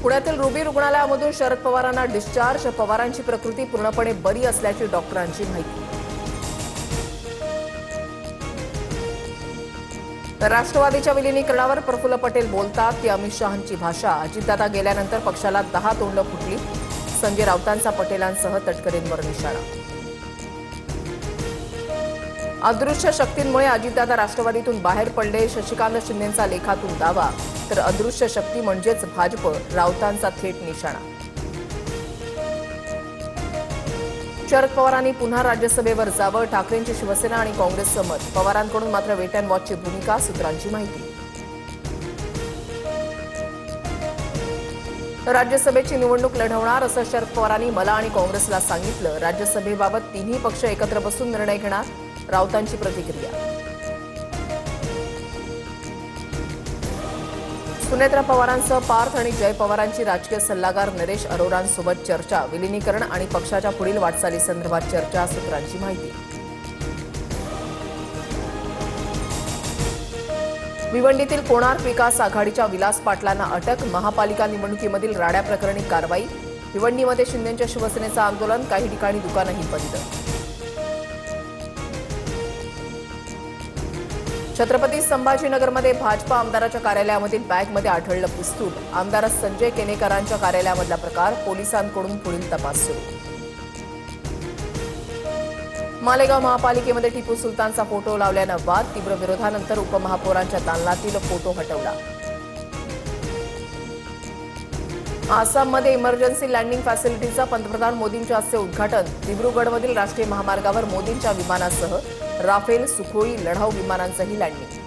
पुण्यातील रुबी रुग्णालयामधून शरद पवारांना डिस्चार्ज. पवारांची प्रकृती पूर्णपणे बरी असल्याची डॉक्टरांची माहिती. राष्ट्रवादीच्या विलिनीकरणावर प्रफुल्ल पटेल बोलतात. ती अमित शहांची भाषा. अजितदादा गेल्यानंतर पक्षाला 10 तोंड फुटली. संजय राऊतांचा पटेलांसह तटकरेंवर निशाणा. अदृश्य शक्तींमुळे अजितदादा राष्ट्रवादीतून बाहेर पडले. शशिकांत शिंदेंचा लेखातून दावा. तर अदृश्य शक्ती म्हणजेच भाजप, राऊतांचा थेट निशाणा. शरद पवारांनी पुन्हा राज्यसभेवर जावं. ठाकरेंची शिवसेना आणि काँग्रेसचं मत. पवारांकडून मात्र वेट अँड वॉचची भूमिका. सूत्रांची माहिती. राज्यसभेची निवडणूक लढवणार असं शरद पवारांनी मला आणि काँग्रेसला सांगितलं. राज्यसभेबाबत तिन्ही पक्ष एकत्र बसून निर्णय घेणार. राऊतांची प्रतिक्रिया. सुनेत्रा पवारांसह पार्थ आणि जय पवारांची राजकीय सल्लागार नरेश अरोरांसोबत चर्चा. विलिनीकरण आणि पक्षाच्या पुढील वाटचालीसंदर्भात चर्चा. सूत्रांची माहिती. भिवंडीतील कोणार्क विकास आघाडीच्या विलास पाटलांना अटक. महापालिका निवडणुकीमधील राड्या प्रकरणी कारवाई. भिवंडीमध्ये शिंदेंच्या शिवसेनेचं आंदोलन. काही ठिकाणी दुकानंही बंद. छत्रपती संभाजीनगरमध्ये भाजपा आमदाराच्या कार्यालयामधील बॅगमध्ये आढळलं पिस्तूल. आमदार संजय केनेकरांच्या कार्यालयामधला प्रकार. पोलिसांकडून पुढील तपास सुरू. मालेगाव महापालिकेमध्ये टिपू सुलतानचा फोटो लावल्यानं वाद. तीव्र विरोधानंतर उपमहापौरांच्या दालनातील फोटो हटवला. आसाममध्ये इमर्जन्सी लँडिंग फॅसिलिटीचं पंतप्रधान मोदींच्या हस्ते उद्घाटन. दिब्रुगडमधील राष्ट्रीय महामार्गावर मोदींच्या विमानासह राफेल, सुखोई लढाऊ विमानांचंही लँडिंग.